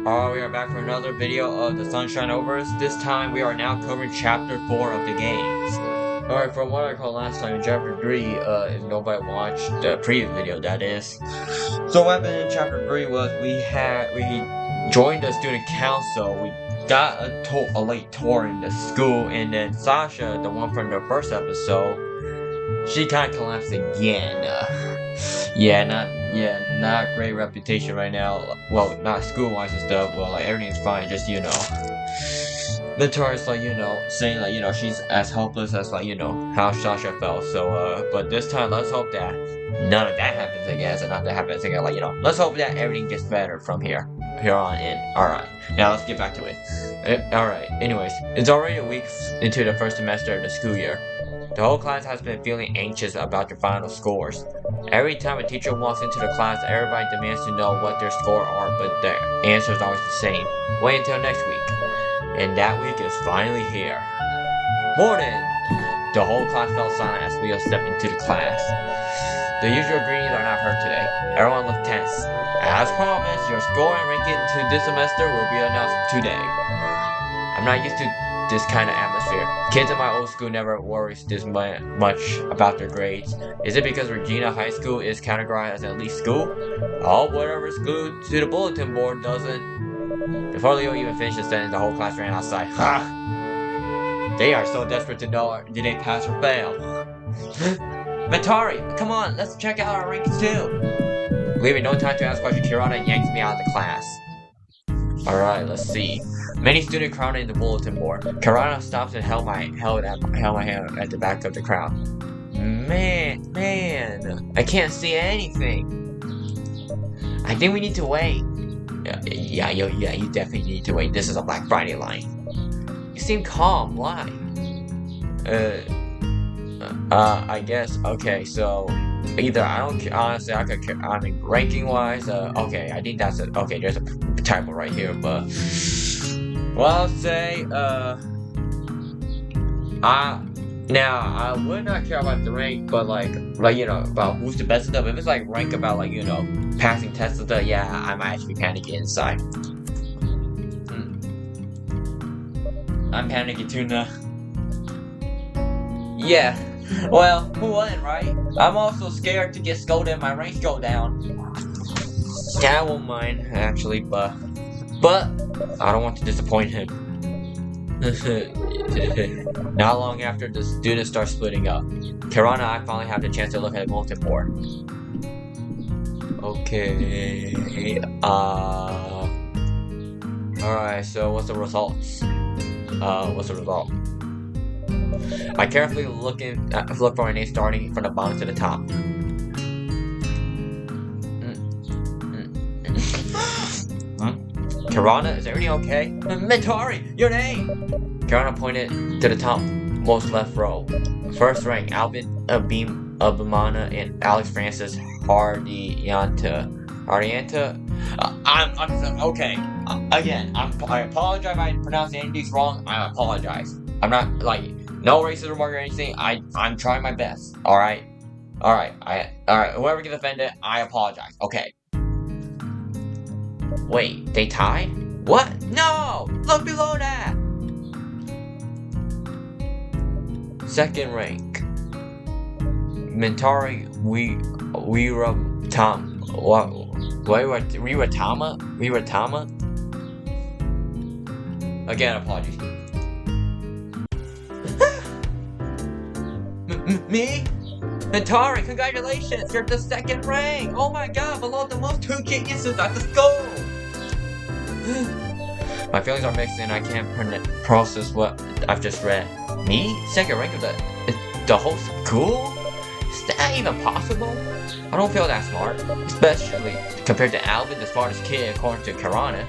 Alright, we are back for another video of the Sunshine Overs. This time we are now covering chapter 4 of the games. Alright, from what I recall last time, in chapter 3, if nobody watched the previous video, that is. So what happened in chapter 3 was we joined the student council, we got a late tour in the school, and then Sasha, the one from the first episode, she kinda collapsed again. Not great reputation right now. Well, not school-wise and stuff. Well, like, everything's fine, just, Mentari's, saying, she's as helpless as, how Sasha felt. So, but this time, let's hope that none of that happens again, and not that happens again. Let's hope that everything gets better from here on in. Alright, now let's get back to it. Alright, anyways, it's already a week into the first semester of the school year. The whole class has been feeling anxious about their final scores. Every time a teacher walks into the class, everybody demands to know what their scores are, but the answer is always the same. Wait until next week. And that week is finally here. Morning! The whole class fell silent as Leo stepped into the class. The usual greetings are not heard today. Everyone looked tense. As promised, your score and ranking to this semester will be announced today. I'm not used to this kind of atmosphere. Kids in my old school never worries this much about their grades. Is it because Regina High School is categorized as an elite school? Oh, whatever's glued to the bulletin board doesn't. Before Leo even finished the sentence, the whole class ran outside. Ha! They are so desperate to know did they pass or fail. Mentari, come on, let's check out our rankings too. Leaving no time to ask questions, Kirana yanks me out of the class. Alright, let's see. Many students crowded in the bulletin board. Kirana stops and held my hand at the back of the crowd. Man, I can't see anything. I think we need to wait. Yeah, you definitely need to wait. This is a Black Friday line. You seem calm. Why? I guess. Okay, so either I don't care. Honestly, I mean, ranking wise. Okay, I think that's it. Okay, there's a typo right here, but. Well, I'll say, I would not care about the rank, but about who's the best and stuff. If it's rank about passing tests and stuff, yeah, I might actually panicking inside. I'm panicking too now. Yeah, well, who wouldn't, right? I'm also scared to get scolded and my ranks go down. Yeah, I won't mind, actually, but I don't want to disappoint him. Not long after, the students start splitting up. Kirana and I finally have the chance to look at the bulletin board. Okay. Alright, so what's the results? What's the result? I carefully look for my name starting from the bottom to the top. Kirana, is everything okay? Mentari, your name! Kirana pointed to the top most left row. First rank, Alvin Abimana and Alex Francis Hardianta. I'm okay. Again, I apologize if I pronounced any of these wrong. I apologize. I'm not no racism or anything. I'm trying my best. Alright. Whoever gets offended, I apologize. Okay. Wait, they tied? What? No! Look below that! Second rank. Mentari Wiratama? Again, apologies. Me? Mentari, congratulations! You're the second rank! Oh my god, below the most two geniuses at the school! My feelings are mixed and I can't process what I've just read. Me? Second rank of the whole school? Is that even possible? I don't feel that smart, especially compared to Alvin, the smartest kid according to Kirana.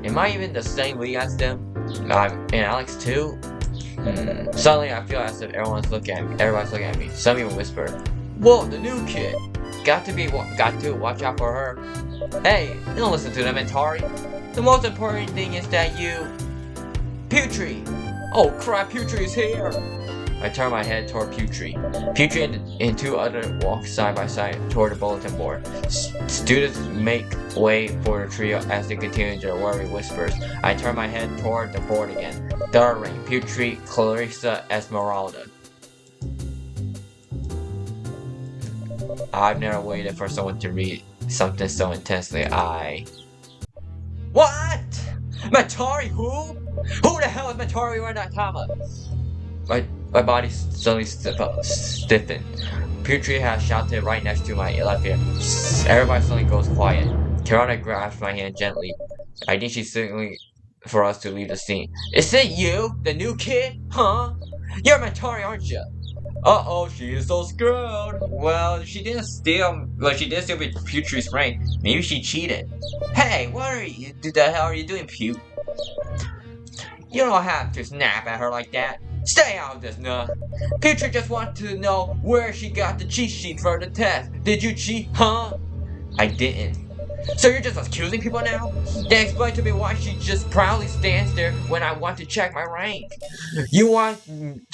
Am I even the same league as them? And Alex too? Suddenly I feel as if everybody's looking at me. Some even whisper, "Whoa, the new kid! Got to watch out for her." Hey, don't listen to them, Mentari. The most important thing is that you... Putri! Oh crap, Putri is here! I turn my head toward Putri. Putri and two others walk side by side toward the bulletin board. Students make way for the trio as they continue their worried whispers. I turn my head toward the board again. Darwin, Putri, Clarissa, Esmeralda. I've never waited for someone to read something so intensely. What? Mentari, who? Who the hell is Mentari wearing that comma? My body suddenly stiffened. Putri has shouted right next to my left ear. Everybody suddenly goes quiet. Kirana grabs my hand gently. I think she's signaling for us to leave the scene. Is it you? The new kid? Huh? You're Mentari, aren't you? Uh-oh, she is so screwed. Well, she did steal Putri's ring. Maybe she cheated. Hey, what the hell are you doing, Pute? You don't have to snap at her like that. Stay out of this, nah. Putri just wants to know where she got the cheat sheet for the test. Did you cheat, huh? I didn't. So you're just accusing people now? Then explain to me why she just proudly stands there when I want to check my rank. You want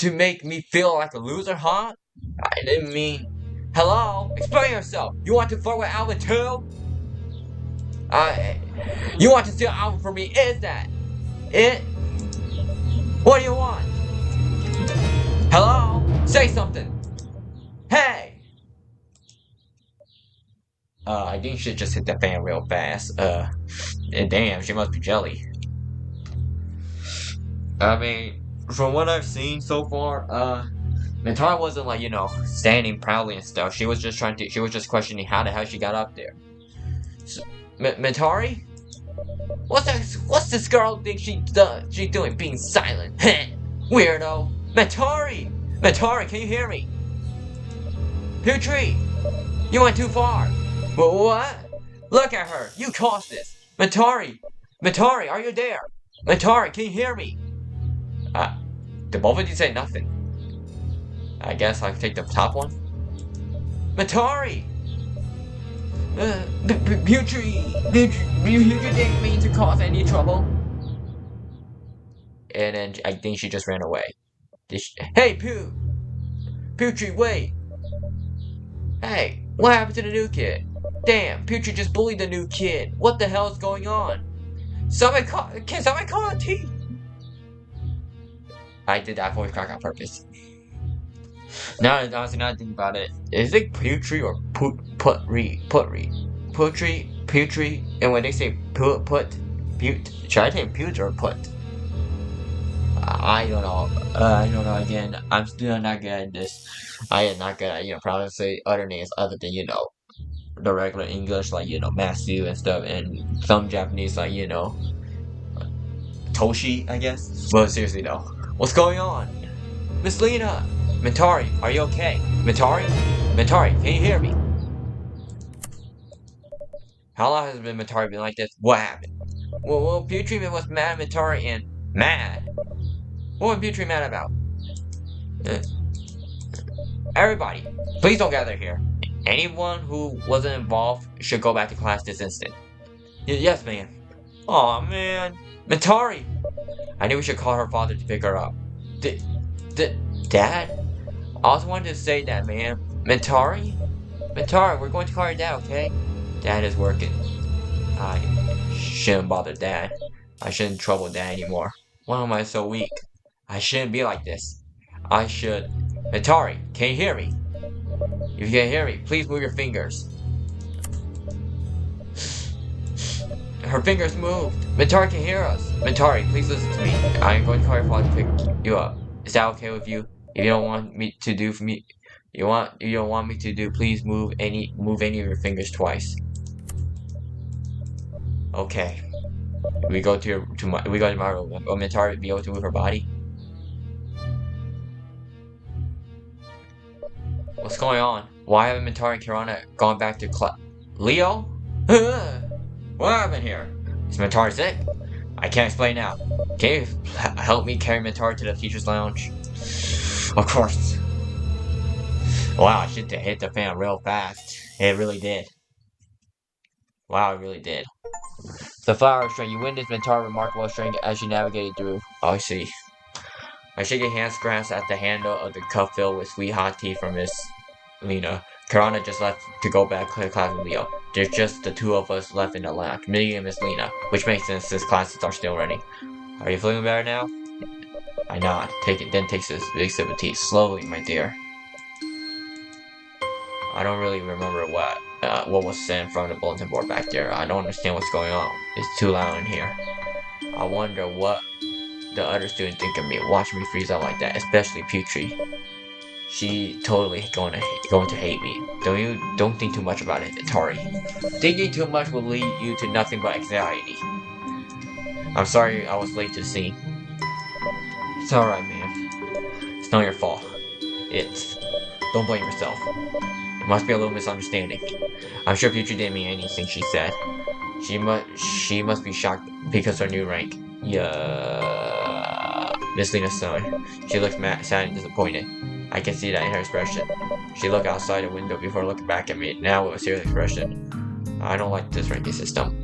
to make me feel like a loser, huh? I didn't mean... Hello? Explain yourself. You want to flirt with Alvin too? You want to steal Alvin from me, is that it? What do you want? Hello? Say something. Hey! I think she just hit the fan real fast. And damn, she must be jelly. I mean, from what I've seen so far, Mentari wasn't like, standing proudly and stuff. She was just questioning how the hell she got up there. So, Mentari? What's this girl think she's doing being silent? Weirdo! Mentari! Mentari, can you hear me? Putri! You went too far! But what? Look at her! You caused this! Mentari! Mentari, are you there? Mentari, can you hear me? Did both of you say nothing? I guess I'll take the top one. Mentari! Putri, you didn't mean to cause any trouble. And then I think she just ran away. Hey, Putri, wait! Hey, what happened to the new kid? Damn, Putri just bullied the new kid. What the hell is going on? Can somebody call a T? I did that voice crack on purpose. Now I think about it, is it Putri or Putri, and when they say put, should I take put or put? I don't know. I don't know. Again, I'm still not good at this. I am not good at pronouncing other names other than the regular English, like Matthew and stuff, and some Japanese like Toshi, I guess. But seriously though, what's going on? Miss Lena! Mentari, are you okay? Mentari? Mentari, can you hear me? How long has Mentari been like this? What happened? Well, Putri was mad at Mentari and mad. What was Putri mad about? Everybody, please don't gather here. Anyone who wasn't involved should go back to class this instant. Yes, ma'am. Aw, man. Mentari! I knew we should call her father to pick her up. Dad? I also wanted to say that, ma'am. Mentari? Mentari, we're going to call your dad, okay? Dad is working. I shouldn't bother Dad. I shouldn't trouble Dad anymore. Why am I so weak? I shouldn't be like this. I should... Mentari, can you hear me? If you can hear me, please move your fingers. Her fingers moved. Mentari can hear us. Mentari, please listen to me. I am going to call your father to pick you up. Is that okay with you? If you don't want me to do for me, you don't want me to do, please move any of your fingers twice. Okay. We go to my room. Will Mentari be able to move her body? What's going on? Why haven't Mentari and Kirana gone back to class? Leo? What happened here? Is Mentari sick? I can't explain now. Can you help me carry Mentari to the teacher's lounge? Of course. Wow, shit hit the fan real fast. It really did. Wow, it really did. The flower string. You witnessed Mentari's remarkable strength as she navigated through. Oh, I see. I shake your hands, glance at the handle of the cup filled with sweet hot tea from Miss Lena. Karana just left to go back to class with Leo. There's just the two of us left in the lounge, me and Miss Lena, which makes sense since classes are still running. Are you feeling better now? I nod. Then takes a big sip of tea. Slowly, my dear. I don't really remember what was said in front of the bulletin board back there. I don't understand what's going on. It's too loud in here. I wonder what the other students think of me, watching me freeze out like that, especially Putri. She totally going to hate me. Don't think too much about it, Mentari. Thinking too much will lead you to nothing but anxiety. I'm sorry I was late to the scene. It's alright, man. It's not your fault. Don't blame yourself. It must be a little misunderstanding. I'm sure Putri didn't mean anything she said. She must be shocked because her new rank. Yeah. Miss Lena's son. She looks sad and disappointed. I can see that in her expression. She looked outside the window before looking back at me, now with a serious expression. I don't like this ranking system.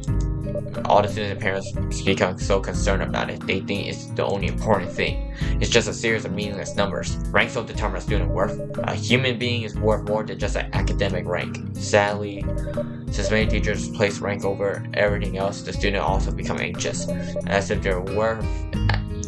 All the students and parents become so concerned about it. They think it's the only important thing. It's just a series of meaningless numbers. Ranks don't determine a student's worth. A human being is worth more than just an academic rank. Sadly, since many teachers place rank over everything else, the student also become anxious, as if their worth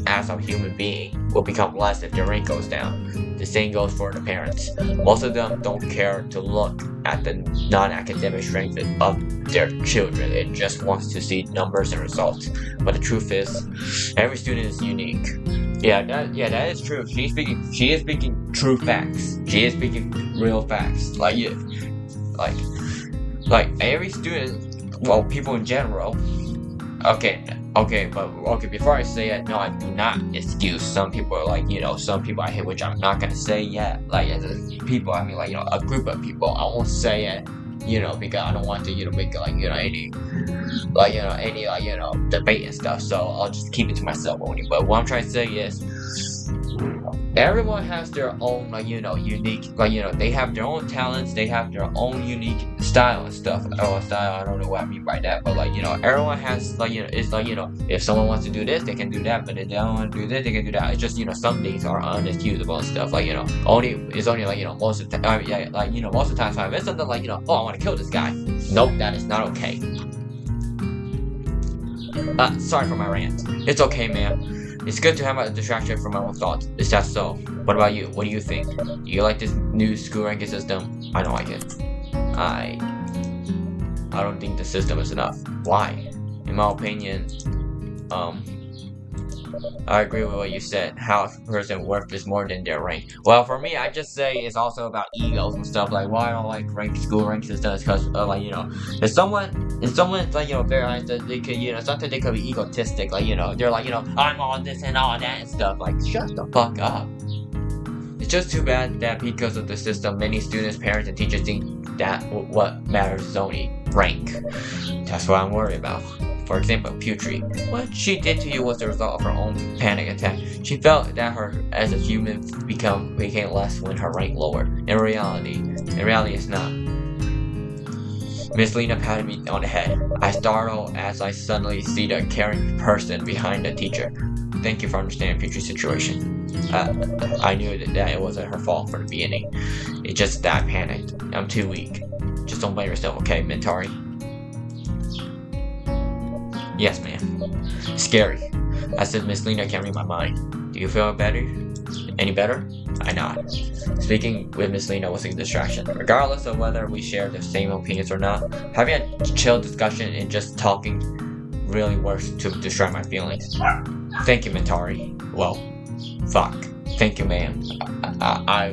as a human being will become less if their rank goes down. The same goes for the parents. Most of them don't care to look at the non-academic strength of their children. It just wants to see numbers and results. But the truth is, every student is unique. Yeah, that is true. She is speaking true facts. She is speaking real facts. Like every student, well, people in general. Okay, before I say it, no, I do not excuse some people, some people I hate, which I'm not gonna say yet, as people, I mean, a group of people, I won't say it, because I don't want to, make any debate and stuff, so I'll just keep it to myself only. But what I'm trying to say is, everyone has their own, unique, they have their own talents, they have their own unique style and stuff. Style, I don't know what I mean by that, but everyone has, if someone wants to do this, they can do that, but if they don't want to do this, they can do that. It's just, some things are unexcusable and stuff, it's only, most of the time, most of the time, it's something oh, I want to kill this guy. Nope, that is not okay. Sorry for my rant. It's okay, man. It's good to have a distraction from my own thoughts. Is that so? What about you? What do you think? Do you like this new school ranking system? I don't like it. I don't think the system is enough. Why? In my opinion, I agree with what you said. How a person's worth is more than their rank. Well, for me, I just say it's also about egos and stuff. Why I don't like school rank systems, because if someone's very honest, they could, sometimes they could be egotistic. They're I'm all this and all that and stuff. Shut the fuck up. It's just too bad that because of the system, many students, parents, and teachers think that what matters is only rank. That's what I'm worried about. For example, Putri. What she did to you was the result of her own panic attack. She felt that her as a human became less when her rank lowered. In reality, it's not. Miss Lena patted me on the head. I startled as I suddenly see the caring person behind the teacher. Thank you for understanding Putri's situation. I knew that it wasn't her fault from the beginning. It's just that I panicked. I'm too weak. Just don't blame yourself, okay, Mentari? Yes, ma'am. Scary. I said Miss Lena can't read my mind. Do you feel better? Any better? I nod. Speaking with Miss Lena was a distraction. Regardless of whether we share the same opinions or not, having a chill discussion and just talking really works to distract my feelings. Thank you, Mentari. Well, fuck. Thank you, ma'am. I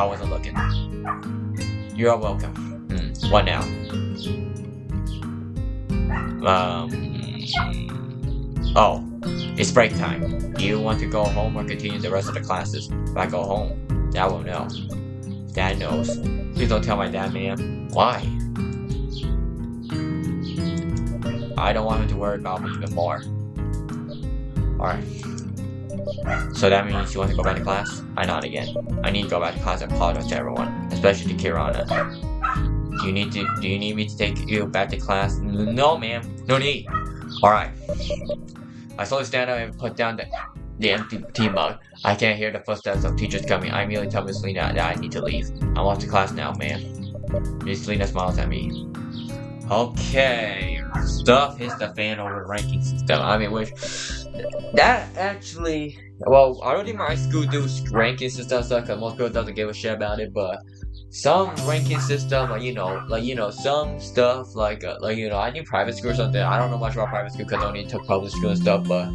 wasn't looking. You're welcome. What now? Oh, it's break time. Do you want to go home or continue the rest of the classes? If I go home, Dad won't know. Dad knows. Please don't tell my dad, ma'am. Why? I don't want him to worry about me even more. Alright. So that means you want to go back to class? I nod again. I need to go back to class and apologize to everyone, especially to Kirana. Do you need me to take you back to class? No, ma'am. No need. Alright. I slowly stand up and put down the empty tea mug. I can't hear the footsteps of teachers coming. I immediately tell Miss Lena that I need to leave. I'm off to class now, man. Miss Lena smiles at me. Okay, stuff hits the fan over the ranking system. I mean, which that actually, well, I don't think my school do ranking system stuff because most people doesn't give a shit about it. But some ranking system, some stuff I think private school or something. I don't know much about private school because I only took public school and stuff. But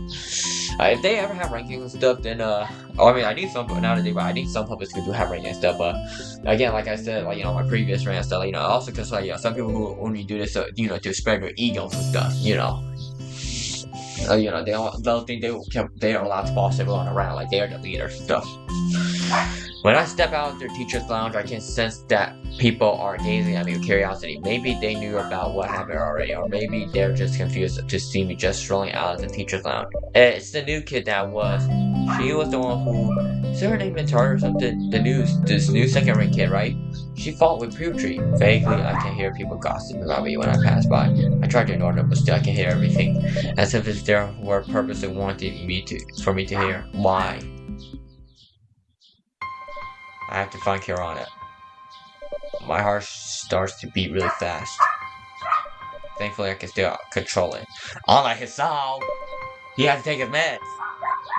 if they ever have ranking and stuff, then I think some nowadays, but I think some public schools do have ranking and stuff. But again, like I said, my previous rant stuff, also because some people who only do this, to spread their egos and stuff, they'll think they are allowed to boss everyone around, like they are the leader and stuff. When I step out of their teacher's lounge, I can sense that people are gazing at me with curiosity. Maybe they knew about what happened already, or maybe they're just confused to see me just strolling out of the teacher's lounge. It's the new kid that was. She was the one who, is her name Mentari or something? This new second-rate kid, right? She fought with Putri. Vaguely, I can hear people gossiping about me when I pass by. I try to ignore them, but still I can hear everything, as if it's there were purposely wanting for me to hear. Why? I have to find Kirana. My heart starts to beat really fast. Thankfully, I can still control it. Unlike Hisao, he had to take his meds.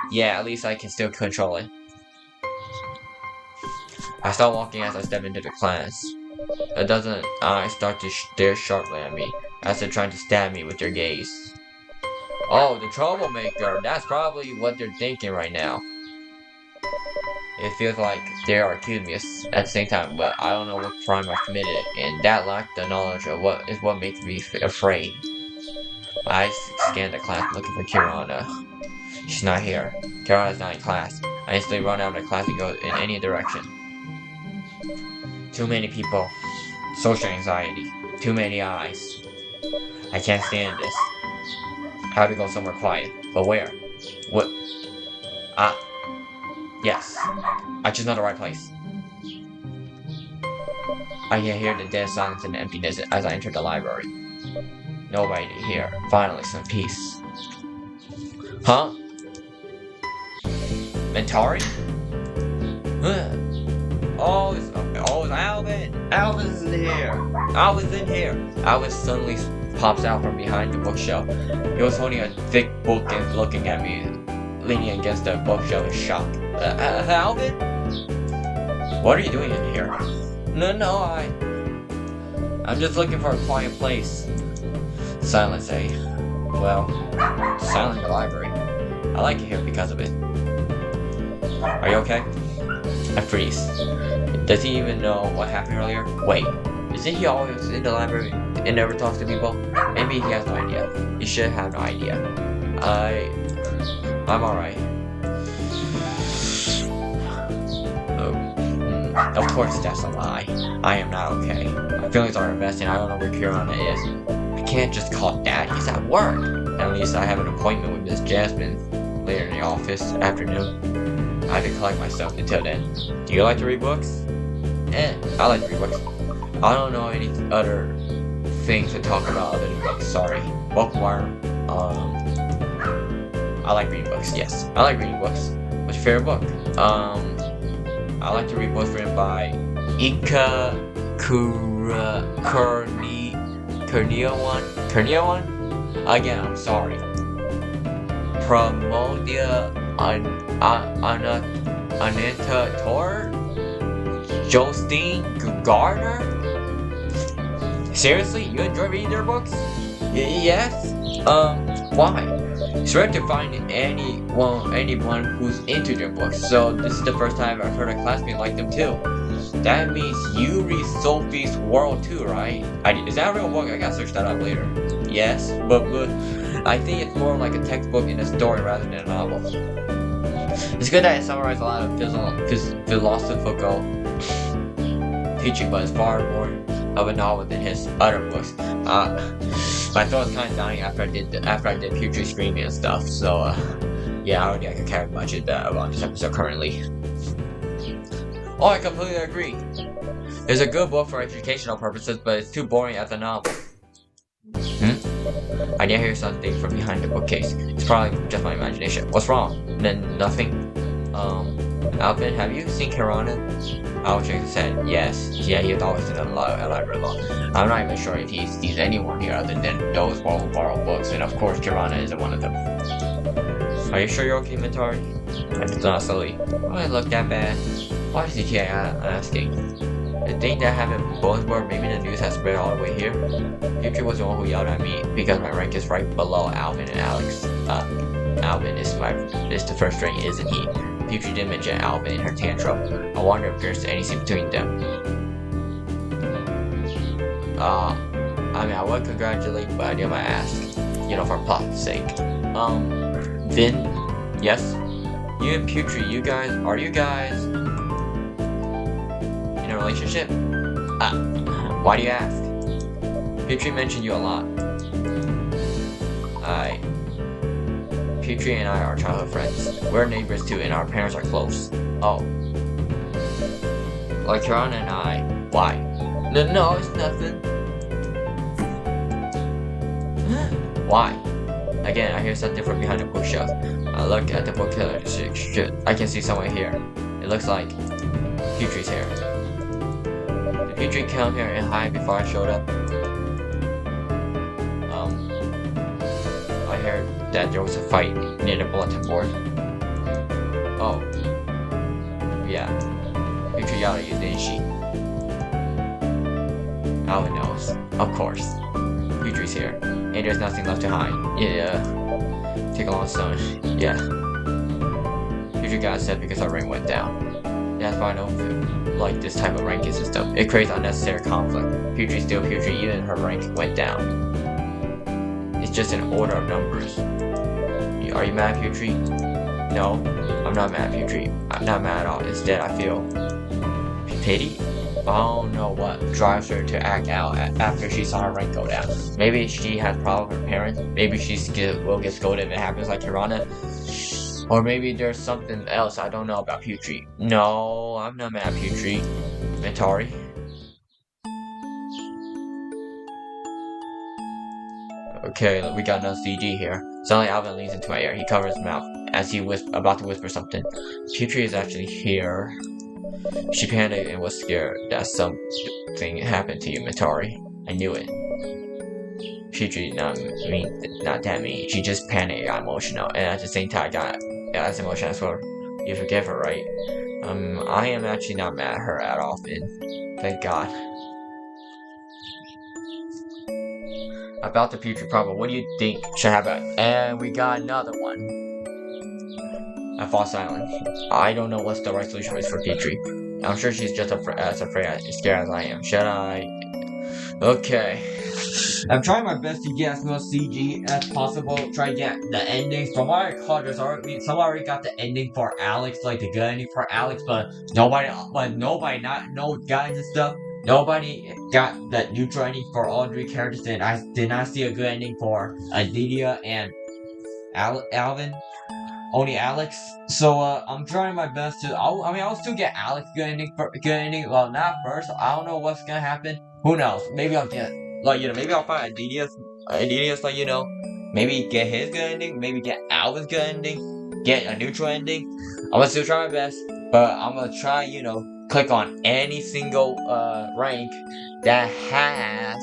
Yeah, at least I can still control it. I start walking as I step into the class. A dozen eyes start to stare sharply at me, as they're trying to stab me with their gaze. Oh, the troublemaker. That's probably what they're thinking right now. It feels like they are accusing me at the same time, but I don't know what crime I've committed, and that lack of knowledge of what makes me afraid. My eyes scan the class looking for Kirana. She's not here. Kirana's not in class. I instantly run out of the class and go in any direction. Too many people. Social anxiety. Too many eyes. I can't stand this. I have to go somewhere quiet. But where? What? Yes. I just know the right place. I can hear the dead silence and the emptiness as I enter the library. Nobody here. Finally, some peace. Huh? Mentari? Oh, it's Alvin! Alvin's in here! Alvin's in here! Alvin suddenly pops out from behind the bookshelf. He was holding a thick book and looking at me, leaning against the bookshelf in shock. Alvin? What are you doing in here? No, I'm just looking for a quiet place. Silence, eh? Well, silent in the library. I like it here because of it. Are you okay? I freeze. Does he even know what happened earlier? Wait, isn't he always in the library and never talks to people? Maybe he has no idea. He should have no idea. I'm alright. Of course that's a lie. I am not okay. My feelings are a mess and I don't know where Kirana is. I can't just call Dad, he's at work. At least I have an appointment with Miss Jasmine later in the office afternoon. I have to collect myself until then. Do you like to read books? I like to read books. I don't know any other things to talk about other than books, sorry. Bookworm, I like reading books, yes. I like reading books. What's your favorite book? I like to read books written by Ika Kurniawan? Again, I'm sorry. Pramodia Ananta Tor? Jostine Gardner? Seriously? You enjoy reading their books? Yes? Why? It's rare to find anyone who's into their books, so this is the first time I've heard a classmate like them too. That means you read Sophie's World too, right? Is that a real book? I gotta search that up later. Yes, but I think it's more like a textbook in a story rather than a novel. It's good that it summarizes a lot of philosophical teaching, but it's far more of a novel than his other books. My throat was kind of dying after I did Putri screaming and stuff, so yeah, I don't think I can carry much of that on this episode currently. Oh, I completely agree. It's a good book for educational purposes, but it's too boring as a novel. I didn't hear something from behind the bookcase. It's probably just my imagination. What's wrong? Then nothing. Alvin, have you seen Kirana? Alex shook his head. Yes. Yeah, he was always in the library alone. I'm not even sure if he sees anyone here other than those who borrow books, and of course Kirana isn't one of them. Are you sure you're okay, Mentari? I just thought slowly. Oh, it looked that bad. Why is he here asking? The thing that happened in Bonesborough, maybe the news has spread all the way here. Putri was the one who yelled at me because my rank is right below Alvin and Alex. Alvin is the first rank, isn't he? Putri did mention Alvin in her tantrum. I wonder if there's anything between them. I mean, I would congratulate, but I did my ask. You know, for plot's sake. Vin? Yes? You and Putri, are you guys in a relationship? Why do you ask? Putri mentioned you a lot. Putri and I are childhood friends. We're neighbors too, and our parents are close. Oh. Like Kirana and I. Why? No, it's nothing. Why? Again, I hear something from behind the bookshelf. I look at the bookshelf. I can see someone here. It looks like Putri's here. Did Putri come here and hide before I showed up? I heard that there was a fight near the bulletin board. Oh. Yeah. Putri yelled at you, didn't she? Alvin knows. Of course. Putri's here. And there's nothing left to hide. Yeah. Take a long stone. Yeah. Putri got upset because our rank went down. That's why I don't like this type of ranking system. It creates unnecessary conflict. Putri's still Putri, even her rank went down. It's just an order of numbers. Are you mad at Putri? No, I'm not mad at Putri. I'm not mad at all. Instead, I feel pity. I don't know what drives her to act out after she saw her rank go down. Maybe she has problems with her parents. Maybe she will get scolded if it happens like Kirana. Or maybe there's something else I don't know about Putri. No, I'm not mad at Putri. Mentari. Okay, we got another CG here. Suddenly Alvin leans into my ear. He covers his mouth as he about to whisper something. Putri is actually here. She panicked and was scared that something happened to you, Mentari. I knew it. Putri, not that mean. She just panicked and got emotional, and at the same time got as emotional as well. You forgive her, right? I am actually not mad at her at all, Finn. Thank God. About the Putri problem, what do you think should happen? And we got another one. I fall silent. I don't know what's the right solution is for Putri. I'm sure she's just as scared as I am. Should I? Okay. I'm trying my best to get as much CG as possible. Try to get the endings. From what I caught, someone already got the ending for Alex, like the good ending for Alex, but nobody, not no guys and stuff. Nobody got the neutral ending for all three characters, and I did not see a good ending for Adelia and Alvin. Only Alex. So I'm trying my best to. I'll still get Alex good ending. Well, not first. I don't know what's gonna happen. Who knows? Maybe I'll get maybe I'll find Adelia's maybe get his good ending. Maybe get Alvin's good ending. Get a neutral ending. I'm gonna still try my best, but I'm gonna try click on any single rank that has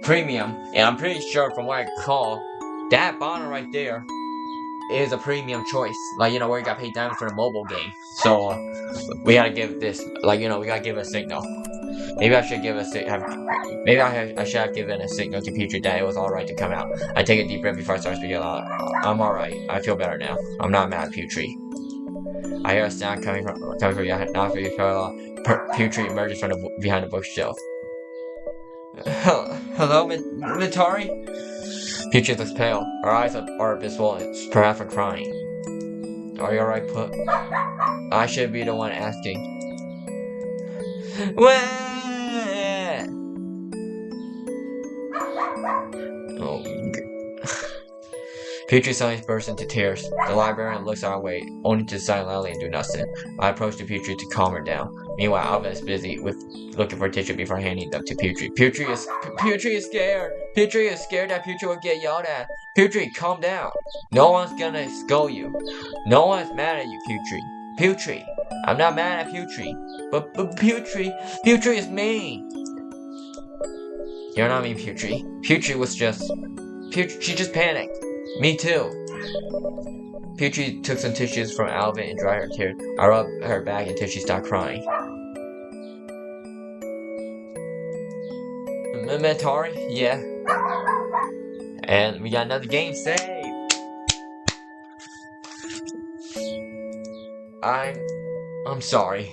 premium, and I'm pretty sure from what I recall, that bottom right there is a premium choice, where you got paid diamond for the mobile game. So we gotta give this, we gotta give a signal. Maybe I should give I should have given a signal to Putri that it was alright to come out. I take a deep breath before I start speaking loud. I'm alright. I feel better now. I'm not mad at Putri. I hear a sound coming from behind. Not for you, Putri emerges from behind the bookshelf. Hello, Mentari? Putri looks pale. Her eyes are a bit swollen, perhaps from crying. Are you alright, Put? I should be the one asking. Oh, Putri suddenly bursts into tears. The librarian looks our way, only to sigh loudly and do nothing. I approach the Putri to calm her down. Meanwhile, Alvin is busy with looking for tissue before handing them to Putri. Putri is scared. Putri is scared that Putri will get yelled at. Putri, calm down. No one's gonna scold you. No one's mad at you, Putri. Putri, I'm not mad at Putri. But Putri is mean. You're not mean, Putri. Putri was just... she just panicked. Me too. Putri took some tissues from Alvin and dried her tears. I rubbed her back until she stopped crying. Mentari? Yeah. And we got another game saved. I'm sorry.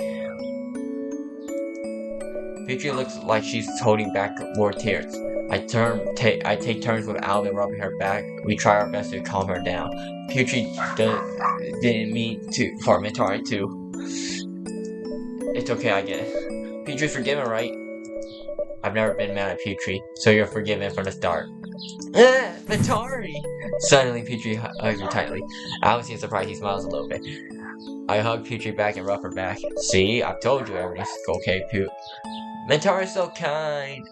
Putri looks like she's holding back more tears. I take turns with Alvin rubbing her back. We try our best to calm her down. Putri didn't mean for Mentari to. It's okay, I get it. Putri's forgiven, right? I've never been mad at Putri, so you're forgiven from the start. Mentari! Suddenly, Putri hugs me tightly. Alvin seems surprised. He smiles a little bit. I hug Putri back and rub her back. See, I've told you everything's okay, Put. Mentari's so kind.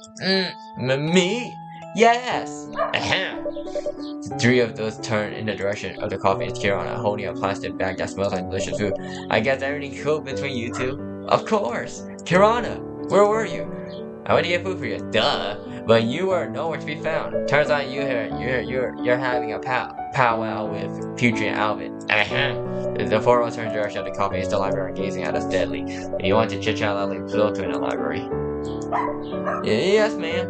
Me? Yes! The three of us turn in the direction of the coffee and Kirana, holding a plastic bag that smells like delicious food. I guess everything cool between you two? Of course! Kirana, where were you? I went to get food for you. Duh! But you were nowhere to be found. Turns out you're having a powwow with Putri and Alvin. The four of us turn in the direction of the coffee and the library, gazing at us deadly. If you want to chit-chat loudly, please go to in the library. Yes, ma'am.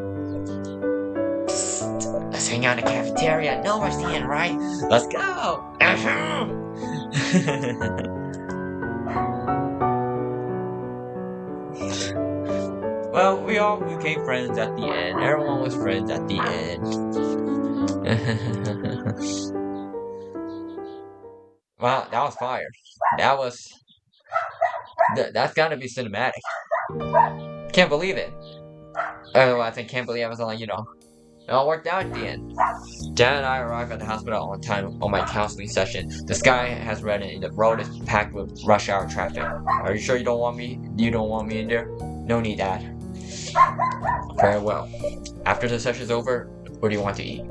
Psst, let's hang out in the cafeteria. No one's seeing, right? Let's go! Well, we all became friends at the end. Everyone was friends at the end. Wow, that was fire. That's gotta be cinematic. Can't believe it. I can't believe I was like, it all worked out at the end. Dad and I arrived at the hospital on time on my counseling session. The sky has reddened and the road is packed with rush hour traffic. Are you sure you don't want me in there? No need, Dad. Very well. After the session's over, what do you want to eat?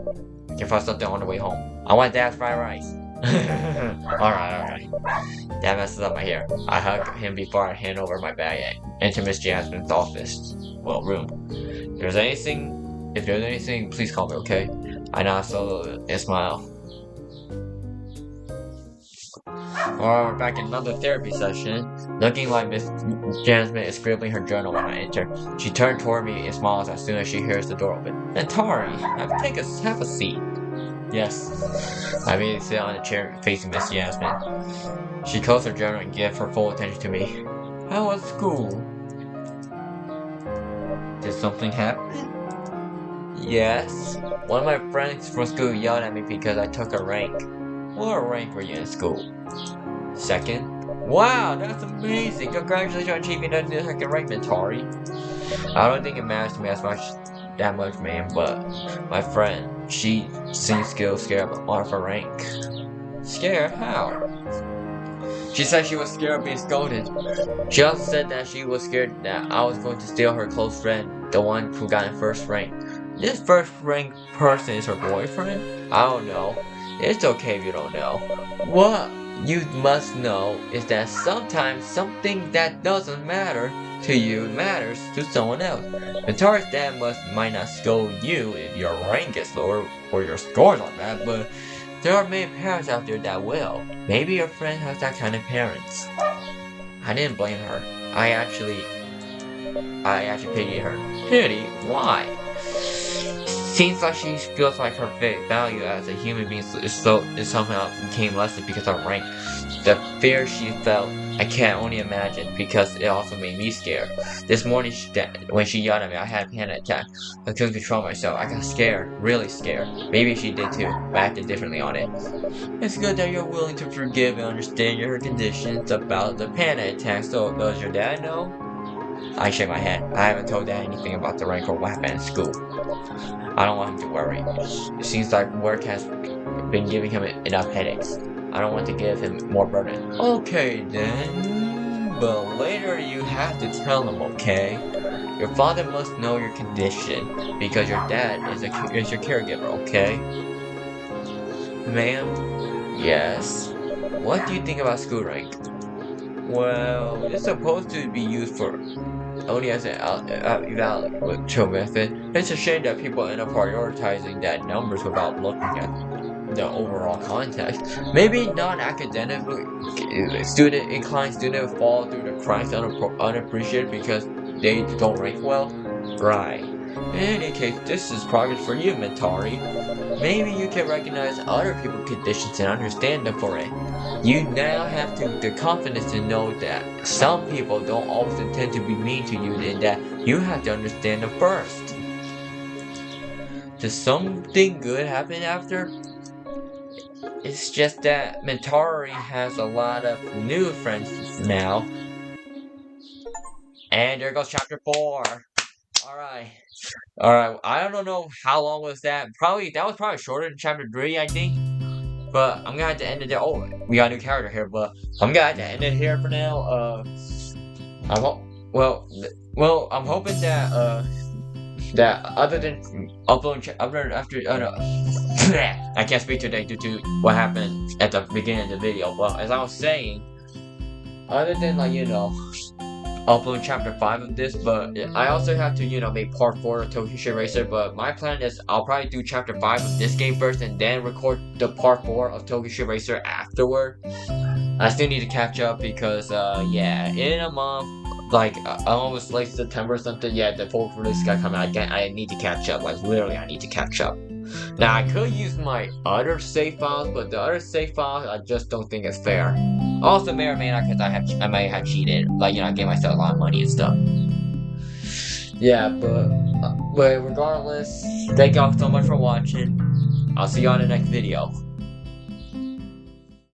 I can find something on the way home. I want Dad's fried rice. Alright. Dad messes up my hair. I hug him before I hand over my bag and enter Miss Jasmine's office. Well, room. If there's anything, please call me, okay? I nod slowly and smile. We're back in another therapy session. Looking like Miss Jasmine is scribbling her journal when I enter. She turns toward me and smiles as soon as she hears the door open. Mentari, have a seat. Yes. I immediately sit on a chair facing Miss Jasmine. She closed her journal and gives her full attention to me. How was school? Did something happen? Yes. One of my friends from school yelled at me because I took a rank. What rank were you in school? Second. Wow, that's amazing! Congratulations on achieving that second rank, Mentari. I don't think it matters to me that much, ma'am, but my friend, she seems scared of her rank. Scared? How? She said she was scared of being scolded. She also said that she was scared that I was going to steal her close friend, the one who got in first rank. This first rank person is her boyfriend? I don't know. It's okay if you don't know. What you must know is that sometimes something that doesn't matter to you matters to someone else. Mentari's dad might not scold you if your rank is lower or your scores are bad, but there are many parents out there that will. Maybe your friend has that kind of parents. I didn't blame her. I actually pity her. Pity? Why? Seems like she feels like her value as a human being is somehow became lessened because of rank. The fear she felt, I can't only imagine, because it also made me scared. This morning, when she yelled at me, I had a panic attack. I couldn't control myself. I got scared, really scared. Maybe she did too, but I acted differently on it. It's good that you're willing to forgive and understand her conditions about the panic attack. So, does your dad know? I shake my head. I haven't told Dad anything about the rank or what happened in school. I don't want him to worry. It seems like work has been giving him enough headaches. I don't want to give him more burden. Okay then. but later you have to tell him, okay? Your father must know your condition, because your dad is your caregiver, okay? Ma'am? Yes? What do you think about school rank? Well, it's supposed to be used for only as an evaluation method. It's a shame that people end up prioritizing that numbers without looking at the overall context. Maybe non-academically inclined students fall through the cracks unappreciated because they don't rank well. Right. In any case, this is progress for you, Mentari. Maybe you can recognize other people's conditions and understand them for it. You now have the confidence to know that some people don't always intend to be mean to you and that you have to understand them first. Does something good happen after? It's just that Mentari has a lot of new friends now. And there goes chapter 4. Alright. I don't know how long was that. That was probably shorter than chapter 3, I think. But I'm gonna have to end it there. Oh, we got a new character here, but I'm gonna have to end it here for now. I'm hoping that that other than uploading I can't speak today due to what happened at the beginning of the video. Well, as I was saying, other than upload chapter 5 of this, but I also have to, make part 4 of Tokyo Racer, but my plan is I'll probably do chapter 5 of this game first and then record the part 4 of Tokyo Racer afterward. I still need to catch up because, in a month, almost late September or something, the full release got coming out. I need to catch up, literally I need to catch up. Now, I could use my other save files, but the other save files, I just don't think it's fair. Also, may or may not, because I might have cheated. I gave myself a lot of money and stuff. Yeah, but regardless, thank y'all so much for watching. I'll see you on the next video.